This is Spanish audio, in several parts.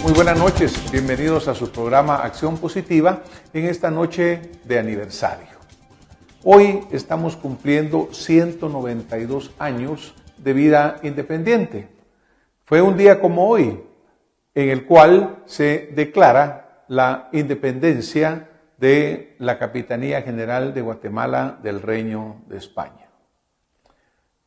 Muy buenas noches, bienvenidos a su programa Acción Positiva en esta noche de aniversario. Hoy estamos cumpliendo 192 años de vida independiente. Fue un día como hoy en el cual se declara la independencia de la Capitanía General de Guatemala del Reino de España.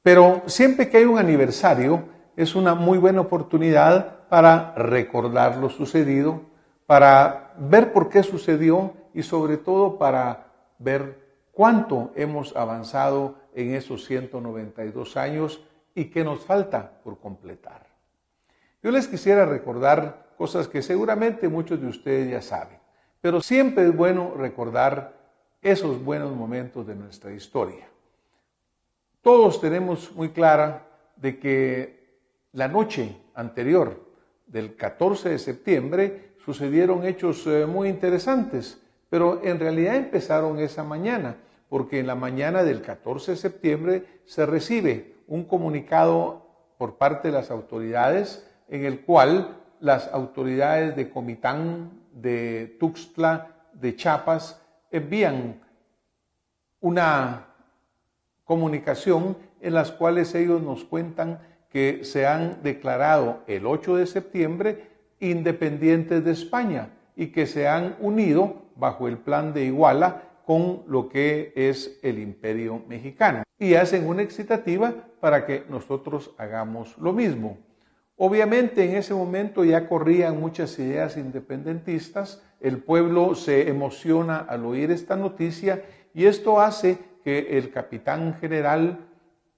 Pero siempre que hay un aniversario es una muy buena oportunidad para recordar lo sucedido, para ver por qué sucedió y sobre todo para ver cuánto hemos avanzado en esos 192 años y qué nos falta por completar. Yo les quisiera recordar cosas que seguramente muchos de ustedes ya saben, pero siempre es bueno recordar esos buenos momentos de nuestra historia. Todos tenemos muy clara de que la noche anterior del 14 de septiembre sucedieron hechos muy interesantes, pero en realidad empezaron esa mañana, porque en la mañana del 14 de septiembre se recibe un comunicado por parte de las autoridades en el cual las autoridades de Comitán, de Tuxtla, de Chiapas, envían una comunicación en las cuales ellos nos cuentan que se han declarado el 8 de septiembre independientes de España y que se han unido bajo el Plan de Iguala con lo que es el Imperio Mexicano. Y hacen una excitativa para que nosotros hagamos lo mismo. Obviamente en ese momento ya corrían muchas ideas independentistas, el pueblo se emociona al oír esta noticia y esto hace que el capitán general,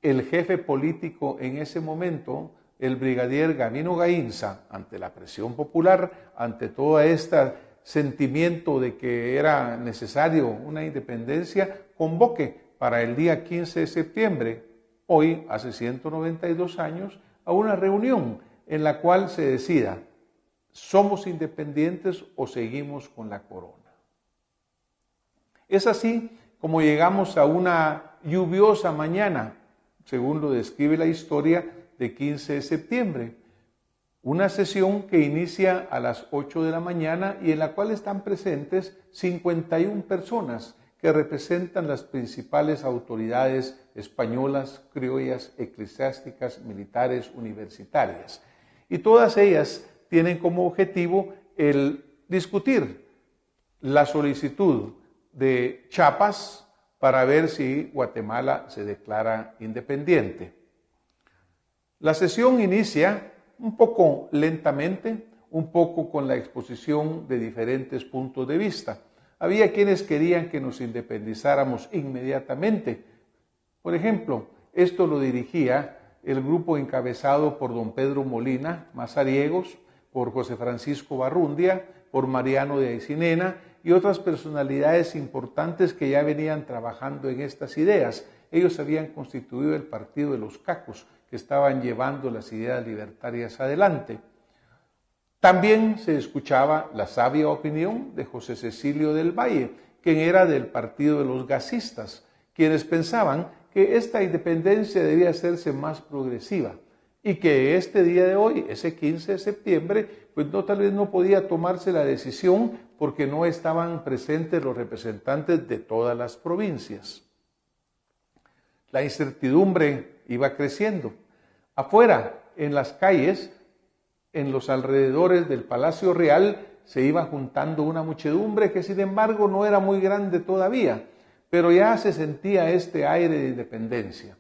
el jefe político en ese momento, el brigadier Gavino Gainza, ante la presión popular, ante todo este sentimiento de que era necesario una independencia, convoque para el día 15 de septiembre, hoy, hace 192 años, a una reunión en la cual se decida, ¿somos independientes o seguimos con la corona? Es así como llegamos a una lluviosa mañana, según lo describe la historia, de 15 de septiembre. Una sesión que inicia a las 8 de la mañana y en la cual están presentes 51 personas que representan las principales autoridades españolas, criollas, eclesiásticas, militares, universitarias. Y todas ellas tienen como objetivo el discutir la solicitud de Chiapas para ver si Guatemala se declara independiente. La sesión inicia un poco lentamente, un poco con la exposición de diferentes puntos de vista. Había quienes querían que nos independizáramos inmediatamente. Por ejemplo, esto lo dirigía el grupo encabezado por don Pedro Molina Mazariegos, por José Francisco Barrundia, por Mariano de Aycinena y otras personalidades importantes que ya venían trabajando en estas ideas. Ellos habían constituido el Partido de los Cacos, que estaban llevando las ideas libertarias adelante. También se escuchaba la sabia opinión de José Cecilio del Valle, quien era del Partido de los Gasistas, quienes pensaban que esta independencia debía hacerse más progresiva y que este día de hoy, ese 15 de septiembre, pues tal vez no podía tomarse la decisión porque no estaban presentes los representantes de todas las provincias. La incertidumbre iba creciendo. Afuera, en las calles, en los alrededores del Palacio Real, se iba juntando una muchedumbre que sin embargo no era muy grande todavía, pero ya se sentía este aire de independencia.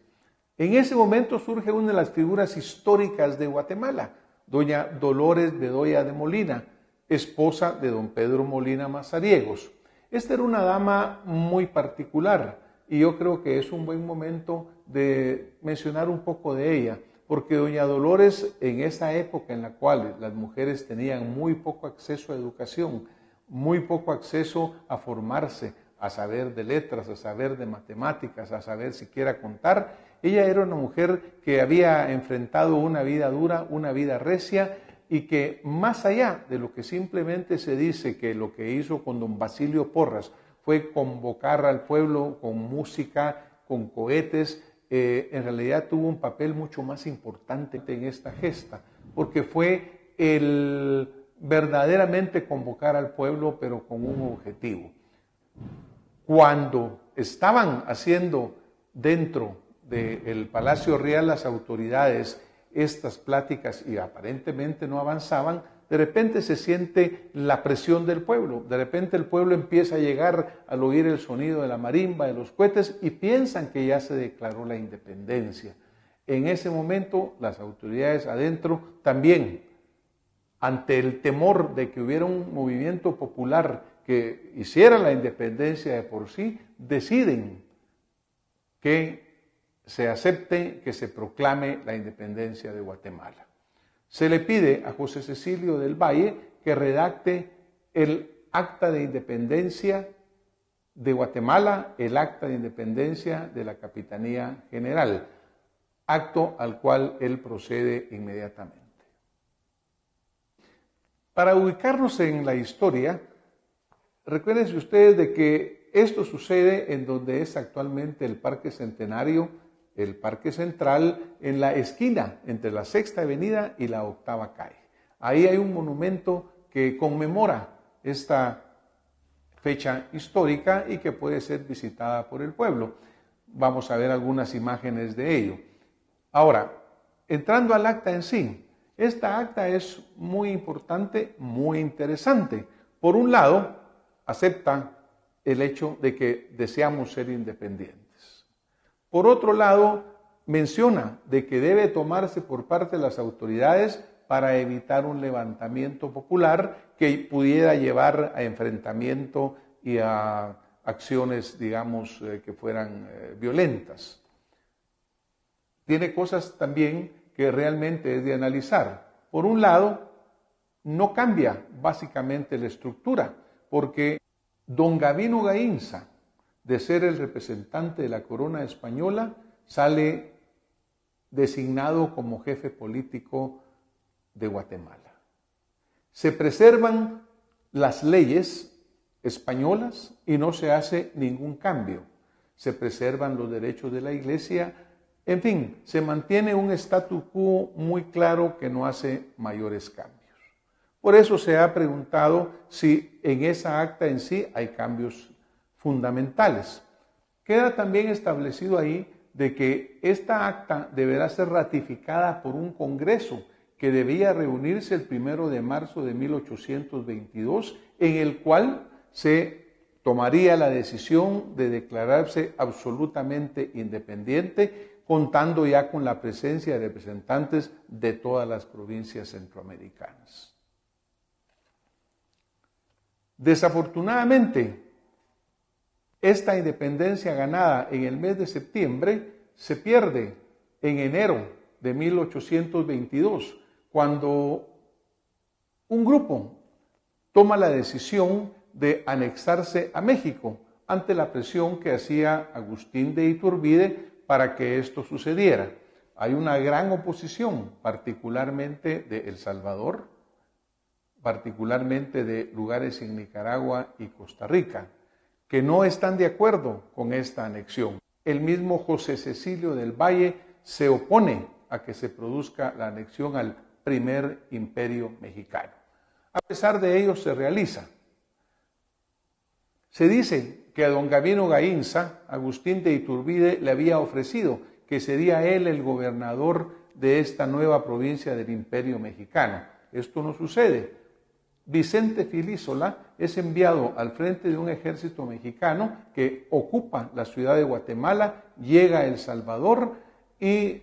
En ese momento surge una de las figuras históricas de Guatemala, doña Dolores Bedoya de Molina, esposa de don Pedro Molina Mazariegos. Esta era una dama muy particular y yo creo que es un buen momento de mencionar un poco de ella, porque doña Dolores, en esa época en la cual las mujeres tenían muy poco acceso a educación, muy poco acceso a formarse, a saber de letras, a saber de matemáticas, a saber siquiera contar, ella era una mujer que había enfrentado una vida dura, una vida recia, y que más allá de lo que simplemente se dice que lo que hizo con don Basilio Porras fue convocar al pueblo con música, con cohetes, en realidad tuvo un papel mucho más importante en esta gesta, porque fue el verdaderamente convocar al pueblo, pero con un objetivo. Cuando estaban haciendo dentro del Palacio Real las autoridades estas pláticas y aparentemente no avanzaban, de repente se siente la presión del pueblo, de repente el pueblo empieza a llegar al oír el sonido de la marimba, de los cohetes y piensan que ya se declaró la independencia. En ese momento las autoridades adentro también, ante el temor de que hubiera un movimiento popular que hiciera la independencia de por sí, deciden que se acepte, que se proclame la independencia de Guatemala. Se le pide a José Cecilio del Valle que redacte el acta de independencia de Guatemala, el acta de independencia de la Capitanía General, acto al cual él procede inmediatamente. Para ubicarnos en la historia, recuérdense ustedes de que esto sucede en donde es actualmente el Parque Centenario, el Parque Central, en la esquina entre la Sexta Avenida y la Octava Calle. Ahí hay un monumento que conmemora esta fecha histórica y que puede ser visitada por el pueblo. Vamos a ver algunas imágenes de ello. Ahora, entrando al acta en sí, esta acta es muy importante, muy interesante. Por un lado, acepta el hecho de que deseamos ser independientes. Por otro lado, menciona de que debe tomarse por parte de las autoridades para evitar un levantamiento popular que pudiera llevar a enfrentamiento y a acciones, digamos, que fueran violentas. Tiene cosas también que realmente es de analizar. Por un lado, no cambia básicamente la estructura, porque don Gavino Gaínza, de ser el representante de la corona española, sale designado como jefe político de Guatemala. Se preservan las leyes españolas y no se hace ningún cambio. Se preservan los derechos de la Iglesia. En fin, se mantiene un statu quo muy claro que no hace mayores cambios. Por eso se ha preguntado si en esa acta en sí hay cambios fundamentales. Queda también establecido ahí de que esta acta deberá ser ratificada por un congreso que debía reunirse el 1 de marzo de 1822, en el cual se tomaría la decisión de declararse absolutamente independiente, contando ya con la presencia de representantes de todas las provincias centroamericanas. Desafortunadamente, esta independencia ganada en el mes de septiembre se pierde en enero de 1822, cuando un grupo toma la decisión de anexarse a México ante la presión que hacía Agustín de Iturbide para que esto sucediera. Hay una gran oposición, particularmente de El Salvador, particularmente de lugares en Nicaragua y Costa Rica, que no están de acuerdo con esta anexión. El mismo José Cecilio del Valle se opone a que se produzca la anexión al primer imperio mexicano. A pesar de ello se realiza. Se dice que a don Gavino Gaínza, Agustín de Iturbide le había ofrecido que sería él el gobernador de esta nueva provincia del imperio mexicano. Esto no sucede. Vicente Filísola es enviado al frente de un ejército mexicano que ocupa la ciudad de Guatemala, llega a El Salvador y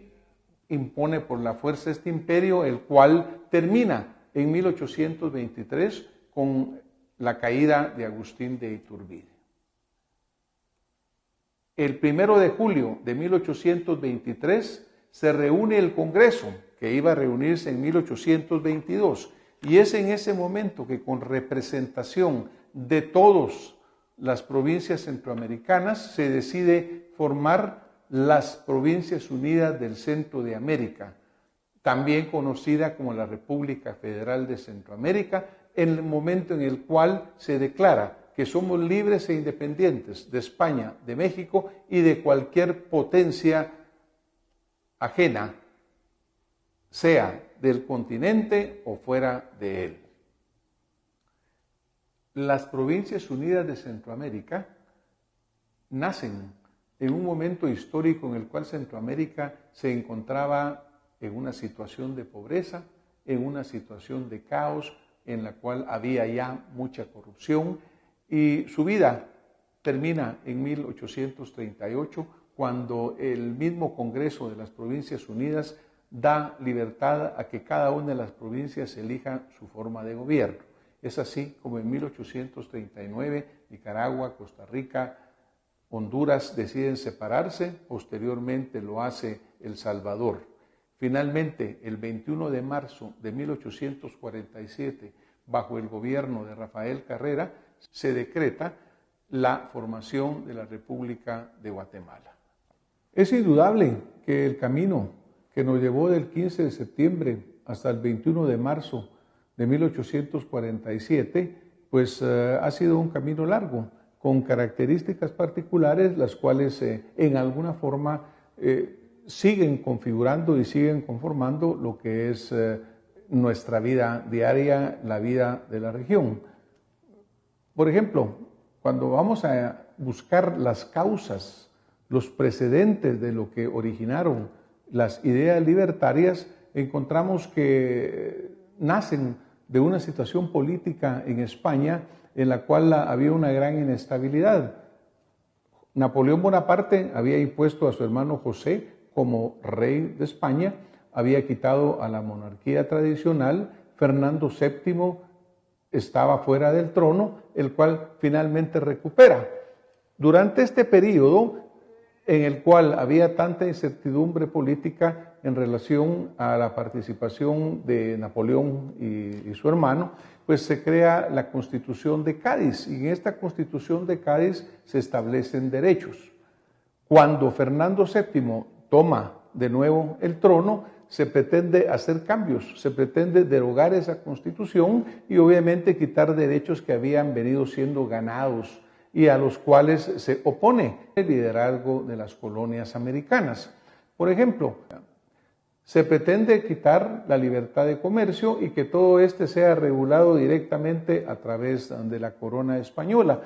impone por la fuerza este imperio, el cual termina en 1823 con la caída de Agustín de Iturbide. El 1 de julio de 1823 se reúne el Congreso, que iba a reunirse en 1822, y es en ese momento que con representación de todas las provincias centroamericanas se decide formar las Provincias Unidas del Centro de América, también conocida como la República Federal de Centroamérica, en el momento en el cual se declara que somos libres e independientes de España, de México y de cualquier potencia ajena, sea del continente o fuera de él. Las Provincias Unidas de Centroamérica nacen en un momento histórico en el cual Centroamérica se encontraba en una situación de pobreza, en una situación de caos, en la cual había ya mucha corrupción, y su vida termina en 1838, cuando el mismo Congreso de las Provincias Unidas da libertad a que cada una de las provincias elija su forma de gobierno. Es así como en 1839 Nicaragua, Costa Rica, Honduras deciden separarse, posteriormente lo hace El Salvador. Finalmente, el 21 de marzo de 1847, bajo el gobierno de Rafael Carrera, se decreta la formación de la República de Guatemala. Es indudable que el camino que nos llevó del 15 de septiembre hasta el 21 de marzo de 1847, pues ha sido un camino largo, con características particulares, las cuales en alguna forma siguen configurando y siguen conformando lo que es nuestra vida diaria, la vida de la región. Por ejemplo, cuando vamos a buscar las causas, los precedentes de lo que originaron las ideas libertarias, encontramos que nacen de una situación política en España en la cual había una gran inestabilidad. Napoleón Bonaparte había impuesto a su hermano José como rey de España, había quitado a la monarquía tradicional, Fernando VII estaba fuera del trono, el cual finalmente recupera. Durante este periodo en el cual había tanta incertidumbre política en relación a la participación de Napoleón y su hermano, pues se crea la Constitución de Cádiz, y en esta Constitución de Cádiz se establecen derechos. Cuando Fernando VII toma de nuevo el trono, se pretende hacer cambios, se pretende derogar esa Constitución y obviamente quitar derechos que habían venido siendo ganados y a los cuales se opone el liderazgo de las colonias americanas. Por ejemplo, se pretende quitar la libertad de comercio y que todo sea regulado directamente a través de la corona española,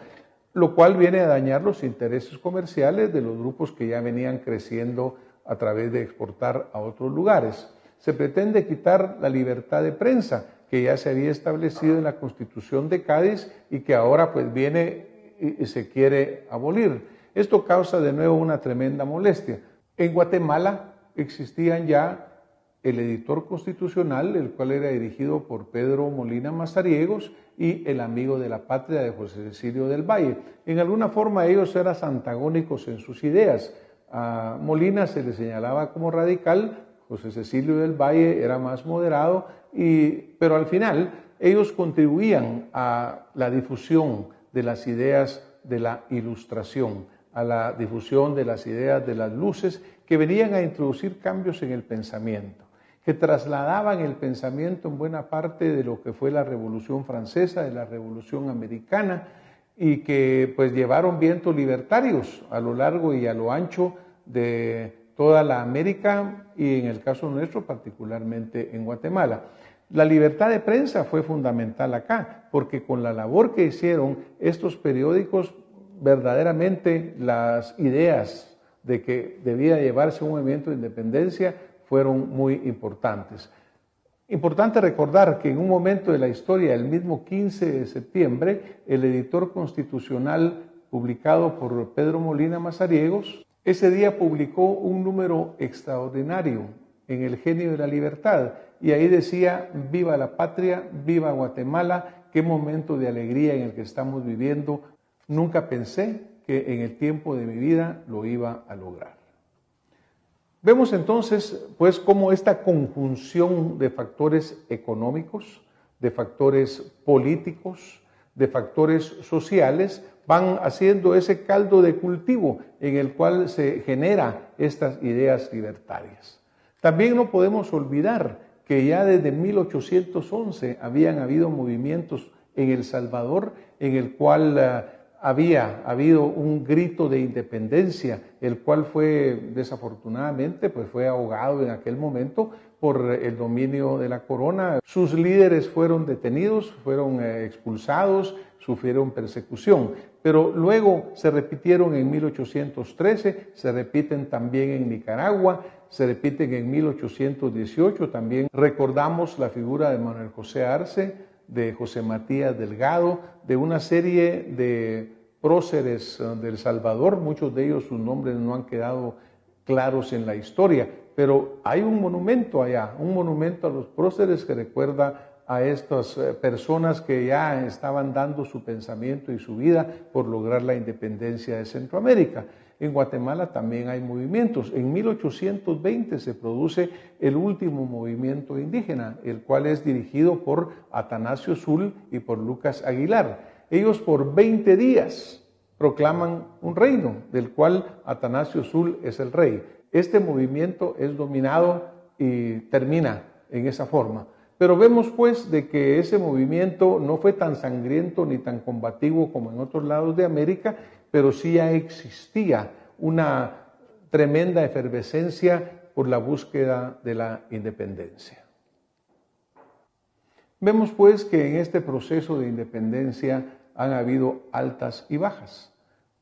lo cual viene a dañar los intereses comerciales de los grupos que ya venían creciendo a través de exportar a otros lugares. Se pretende quitar la libertad de prensa, que ya se había establecido en la Constitución de Cádiz y que ahora pues viene y se quiere abolir. Esto causa de nuevo una tremenda molestia. En Guatemala existían ya el editor constitucional, el cual era dirigido por Pedro Molina Mazariegos, y el amigo de la patria de José Cecilio del Valle. En alguna forma ellos eran antagónicos en sus ideas. A Molina se le señalaba como radical, José Cecilio del Valle era más moderado, pero al final ellos contribuían a la difusión de las ideas de la Ilustración, a la difusión de las ideas de las luces que venían a introducir cambios en el pensamiento, que trasladaban el pensamiento en buena parte de lo que fue la Revolución Francesa, de la Revolución Americana, y que pues llevaron vientos libertarios a lo largo y a lo ancho de toda la América y en el caso nuestro particularmente en Guatemala. La libertad de prensa fue fundamental acá, porque con la labor que hicieron estos periódicos, verdaderamente las ideas de que debía llevarse un movimiento de independencia fueron muy importantes. Importante recordar que en un momento de la historia, el mismo 15 de septiembre, el editor constitucional publicado por Pedro Molina Mazariegos, ese día publicó un número extraordinario en El Genio de la Libertad, y ahí decía: viva la patria, viva Guatemala, qué momento de alegría en el que estamos viviendo. Nunca pensé que en el tiempo de mi vida lo iba a lograr. Vemos entonces pues cómo esta conjunción de factores económicos, de factores políticos, de factores sociales van haciendo ese caldo de cultivo en el cual se generan estas ideas libertarias. También no podemos olvidar que ya desde 1811 habían habido movimientos en El Salvador en el cual había habido un grito de independencia, el cual fue desafortunadamente pues fue ahogado en aquel momento por el dominio de la corona. Sus líderes fueron detenidos, fueron expulsados, sufrieron persecución, pero luego se repitieron en 1813, se repiten también en Nicaragua, se repiten en 1818 también. Recordamos la figura de Manuel José Arce, de José Matías Delgado, de una serie de próceres del Salvador. Muchos de ellos, sus nombres no han quedado claros en la historia, pero hay un monumento allá, un monumento a los próceres que recuerda a estas personas que ya estaban dando su pensamiento y su vida por lograr la independencia de Centroamérica. En Guatemala también hay movimientos. En 1820 se produce el último movimiento indígena, el cual es dirigido por Atanasio Sul y por Lucas Aguilar. Ellos por 20 días proclaman un reino, del cual Atanasio Sul es el rey. Este movimiento es dominado y termina en esa forma. Pero vemos pues de que ese movimiento no fue tan sangriento ni tan combativo como en otros lados de América, pero sí ya existía una tremenda efervescencia por la búsqueda de la independencia. Vemos pues que en este proceso de independencia han habido altas y bajas.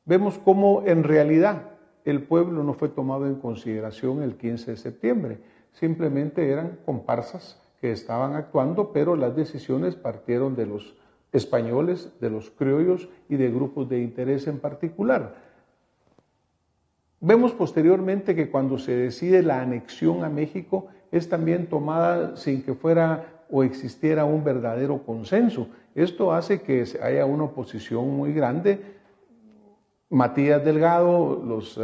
Vemos cómo en realidad el pueblo no fue tomado en consideración el 15 de septiembre, simplemente eran comparsas que estaban actuando, pero las decisiones partieron de los españoles, de los criollos y de grupos de interés en particular. Vemos posteriormente que cuando se decide la anexión a México es también tomada sin que fuera o existiera un verdadero consenso. Esto hace que haya una oposición muy grande. Matías Delgado, las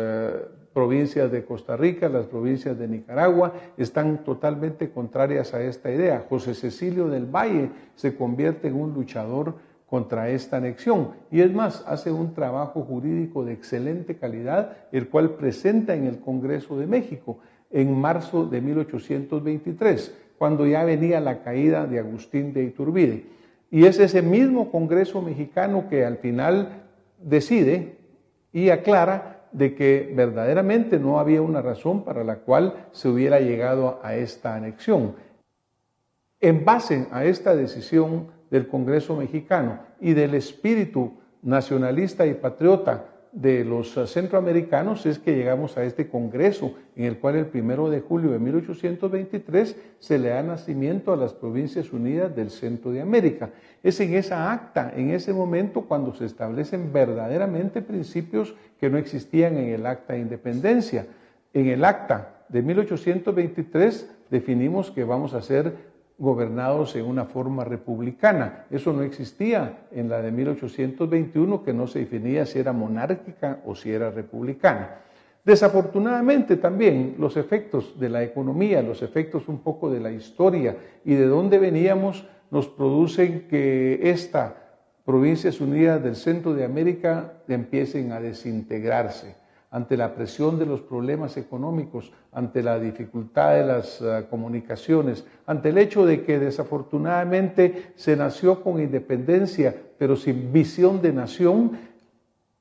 provincias de Costa Rica, las provincias de Nicaragua están totalmente contrarias a esta idea. José Cecilio del Valle se convierte en un luchador contra esta anexión y es más, hace un trabajo jurídico de excelente calidad, el cual presenta en el Congreso de México en marzo de 1823, cuando ya venía la caída de Agustín de Iturbide. Y es ese mismo Congreso mexicano que al final decide y aclara de que verdaderamente no había una razón para la cual se hubiera llegado a esta anexión. En base a esta decisión del Congreso mexicano y del espíritu nacionalista y patriota de los centroamericanos es que llegamos a este Congreso en el cual el 1 de julio de 1823 se le da nacimiento a las Provincias Unidas del Centro de América. Es en esa acta, en ese momento, cuando se establecen verdaderamente principios que no existían en el Acta de Independencia. En el Acta de 1823 definimos que vamos a ser gobernados en una forma republicana. Eso no existía en la de 1821, que no se definía si era monárquica o si era republicana. Desafortunadamente también los efectos de la economía, los efectos un poco de la historia y de dónde veníamos nos producen que estas Provincias Unidas del Centro de América empiecen a desintegrarse ante la presión de los problemas económicos, ante la dificultad de las comunicaciones, ante el hecho de que desafortunadamente se nació con independencia, pero sin visión de nación,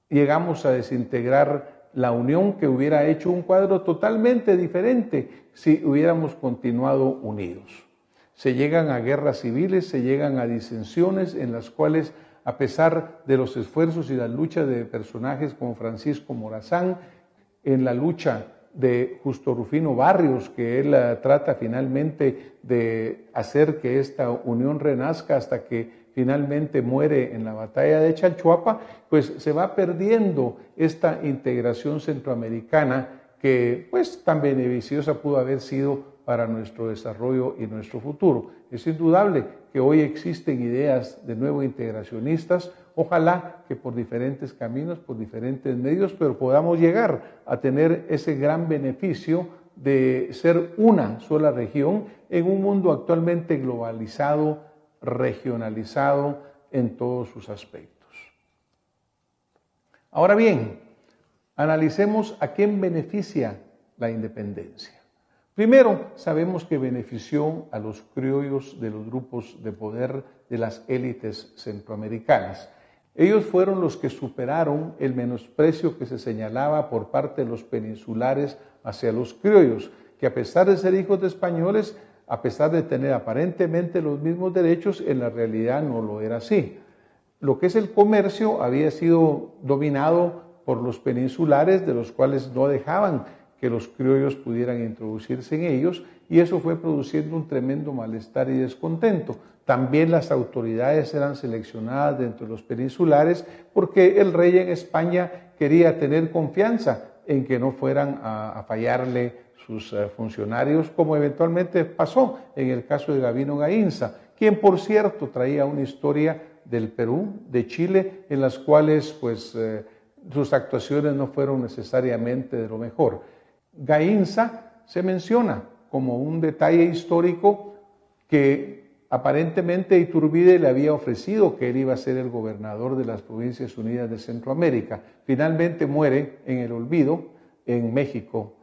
llegamos a desintegrar la unión que hubiera hecho un cuadro totalmente diferente si hubiéramos continuado unidos. Se llegan a guerras civiles, se llegan a disensiones en las cuales, a pesar de los esfuerzos y la lucha de personajes como Francisco Morazán, en la lucha de Justo Rufino Barrios, que él trata finalmente de hacer que esta unión renazca hasta que finalmente muere en la batalla de Chalchuapa, pues se va perdiendo esta integración centroamericana que pues tan beneficiosa pudo haber sido para nuestro desarrollo y nuestro futuro. Es indudable que hoy existen ideas de nuevo integracionistas, ojalá que por diferentes caminos, por diferentes medios, pero podamos llegar a tener ese gran beneficio de ser una sola región en un mundo actualmente globalizado, regionalizado en todos sus aspectos. Ahora bien, analicemos a quién beneficia la independencia. Primero, sabemos que benefició a los criollos de los grupos de poder de las élites centroamericanas. Ellos fueron los que superaron el menosprecio que se señalaba por parte de los peninsulares hacia los criollos, que a pesar de ser hijos de españoles, a pesar de tener aparentemente los mismos derechos, en la realidad no lo era así. Lo que es el comercio había sido dominado por los peninsulares, de los cuales no dejaban que los criollos pudieran introducirse en ellos, y eso fue produciendo un tremendo malestar y descontento. También las autoridades eran seleccionadas dentro de los peninsulares porque el rey en España quería tener confianza en que no fueran a fallarle sus funcionarios, como eventualmente pasó en el caso de Gavino Gaínza, quien por cierto traía una historia del Perú, de Chile, en las cuales sus actuaciones no fueron necesariamente de lo mejor. Gaínza se menciona como un detalle histórico que aparentemente Iturbide le había ofrecido que él iba a ser el gobernador de las Provincias Unidas de Centroamérica. Finalmente muere en el olvido en México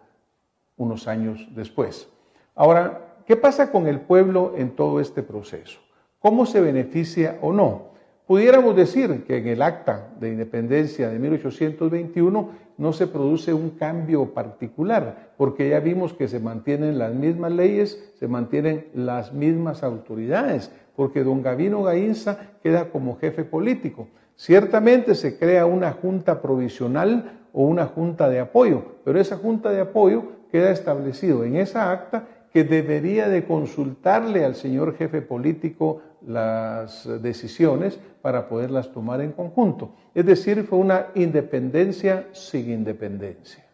unos años después. Ahora, ¿qué pasa con el pueblo en todo este proceso? ¿Cómo se beneficia o no? Pudiéramos decir que en el Acta de Independencia de 1821 no se produce un cambio particular, porque ya vimos que se mantienen las mismas leyes, se mantienen las mismas autoridades, porque don Gavino Gaínza queda como jefe político. Ciertamente se crea una junta provisional o una junta de apoyo, pero esa junta de apoyo queda establecido en esa acta que debería de consultarle al señor jefe político las decisiones para poderlas tomar en conjunto. Es decir, fue una independencia sin independencia.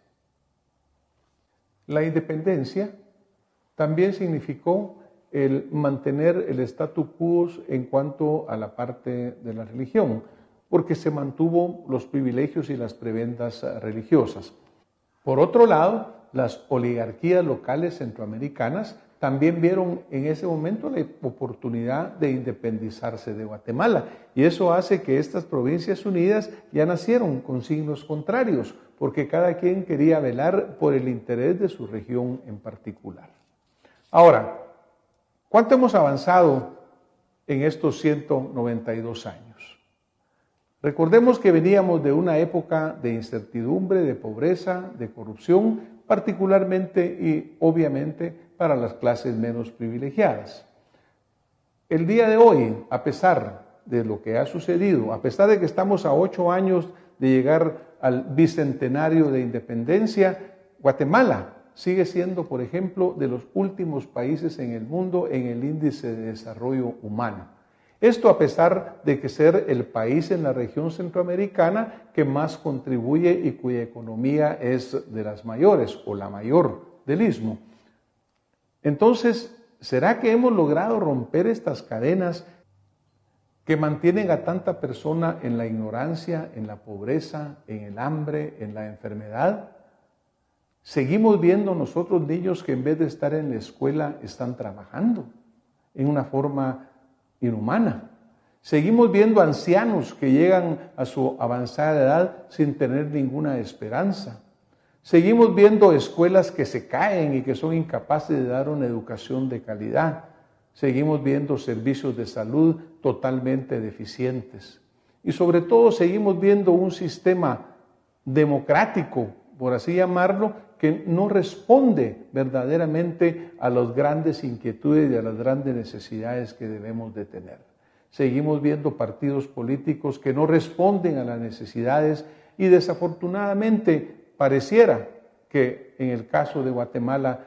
La independencia también significó el mantener el statu quo en cuanto a la parte de la religión, porque se mantuvo los privilegios y las prebendas religiosas. Por otro lado, las oligarquías locales centroamericanas también vieron en ese momento la oportunidad de independizarse de Guatemala, y eso hace que estas provincias unidas ya nacieron con signos contrarios, porque cada quien quería velar por el interés de su región en particular. Ahora, ¿cuánto hemos avanzado en estos 192 años? Recordemos que veníamos de una época de incertidumbre, de pobreza, de corrupción, particularmente y obviamente para las clases menos privilegiadas. El día de hoy, a pesar de lo que ha sucedido, a pesar de que estamos a 8 años de llegar al bicentenario de independencia, Guatemala sigue siendo, por ejemplo, de los últimos países en el mundo en el índice de desarrollo humano. Esto a pesar de que ser el país en la región centroamericana que más contribuye y cuya economía es de las mayores o la mayor del istmo. Entonces, ¿será que hemos logrado romper estas cadenas que mantienen a tanta persona en la ignorancia, en la pobreza, en el hambre, en la enfermedad? Seguimos viendo nosotros niños que en vez de estar en la escuela están trabajando en una forma inhumana. Seguimos viendo ancianos que llegan a su avanzada edad sin tener ninguna esperanza. Seguimos viendo escuelas que se caen y que son incapaces de dar una educación de calidad. Seguimos viendo servicios de salud totalmente deficientes. Y sobre todo seguimos viendo un sistema democrático, por así llamarlo, que no responde verdaderamente a las grandes inquietudes y a las grandes necesidades que debemos de tener. Seguimos viendo partidos políticos que no responden a las necesidades y desafortunadamente pareciera que en el caso de Guatemala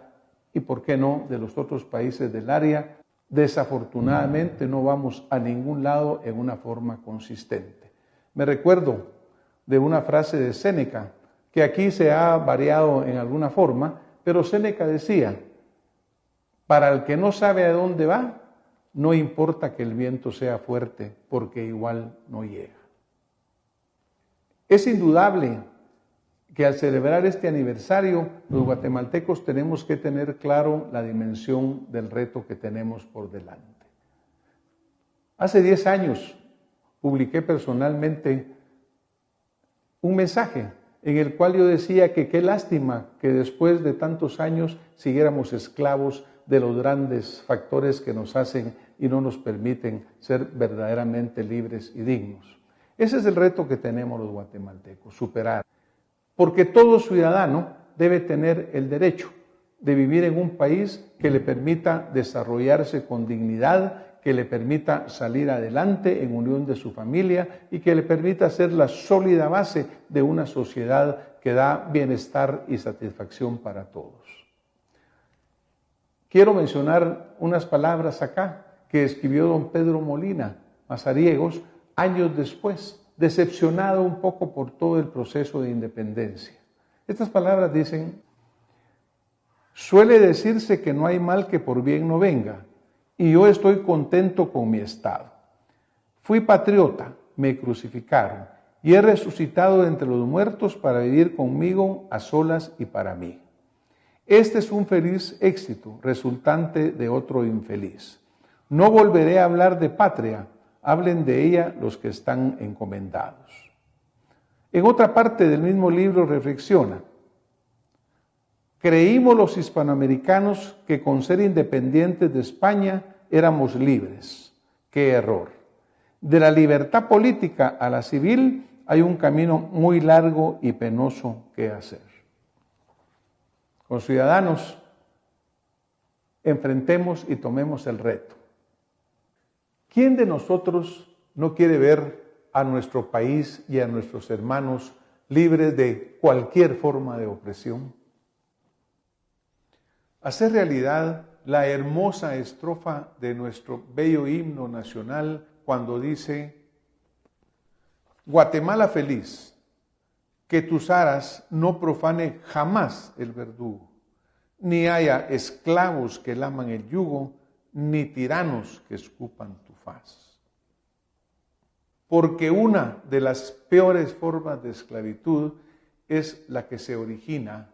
y por qué no de los otros países del área, desafortunadamente no vamos a ningún lado en una forma consistente. Me recuerdo de una frase de Séneca, que aquí se ha variado en alguna forma, pero Séneca decía, para el que no sabe a dónde va, no importa que el viento sea fuerte, porque igual no llega. Es indudable que al celebrar este aniversario, los guatemaltecos tenemos que tener claro la dimensión del reto que tenemos por delante. Hace 10 años publiqué personalmente un mensaje en el cual yo decía que qué lástima que después de tantos años siguiéramos esclavos de los grandes factores que nos hacen y no nos permiten ser verdaderamente libres y dignos. Ese es el reto que tenemos los guatemaltecos, superar. Porque todo ciudadano debe tener el derecho de vivir en un país que le permita desarrollarse con dignidad, que le permita salir adelante en unión de su familia y que le permita ser la sólida base de una sociedad que da bienestar y satisfacción para todos. Quiero mencionar unas palabras acá que escribió don Pedro Molina Mazariegos años después, decepcionado un poco por todo el proceso de independencia. Estas palabras dicen: suele decirse que no hay mal que por bien no venga, y yo estoy contento con mi estado. Fui patriota, me crucificaron, y he resucitado de entre los muertos para vivir conmigo a solas y para mí. Este es un feliz éxito resultante de otro infeliz. No volveré a hablar de patria, hablen de ella los que están encomendados. En otra parte del mismo libro reflexiona: creímos los hispanoamericanos que con ser independientes de España éramos libres. ¡Qué error! De la libertad política a la civil hay un camino muy largo y penoso que hacer. Con ciudadanos, enfrentemos y tomemos el reto. ¿Quién de nosotros no quiere ver a nuestro país y a nuestros hermanos libres de cualquier forma de opresión? Hacer realidad la hermosa estrofa de nuestro bello himno nacional cuando dice: Guatemala feliz, que tus aras no profane jamás el verdugo, ni haya esclavos que laman el yugo, ni tiranos que escupan tu faz. Porque una de las peores formas de esclavitud es la que se origina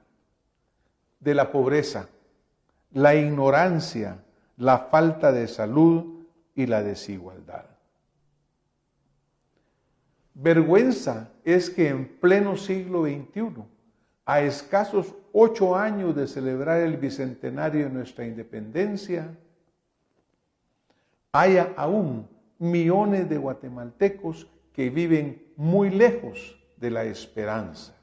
de la pobreza, la ignorancia, la falta de salud y la desigualdad. Vergüenza es que en pleno siglo XXI, a escasos 8 años de celebrar el bicentenario de nuestra independencia, haya aún millones de guatemaltecos que viven muy lejos de la esperanza.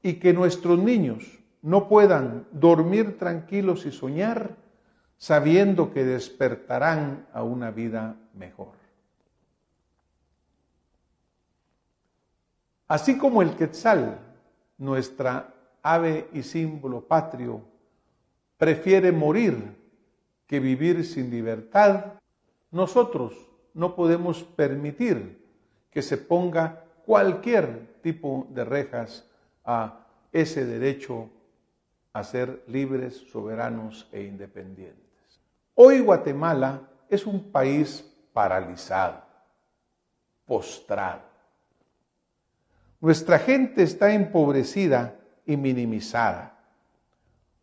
Y que nuestros niños no puedan dormir tranquilos y soñar sabiendo que despertarán a una vida mejor. Así como el quetzal, nuestra ave y símbolo patrio, prefiere morir que vivir sin libertad, nosotros no podemos permitir que se ponga cualquier tipo de rejas a ese derecho a ser libres, soberanos e independientes. Hoy Guatemala es un país paralizado, postrado. Nuestra gente está empobrecida y minimizada.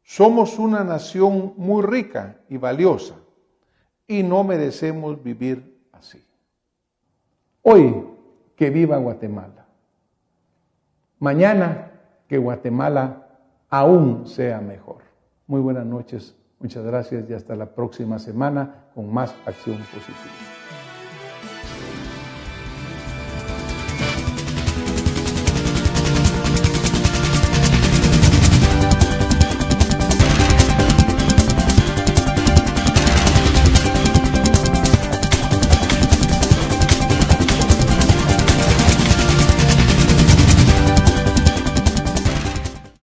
Somos una nación muy rica y valiosa y no merecemos vivir así. Hoy, que viva Guatemala. Mañana, que Guatemala aún sea mejor. Muy buenas noches, muchas gracias y hasta la próxima semana con más Acción Positiva.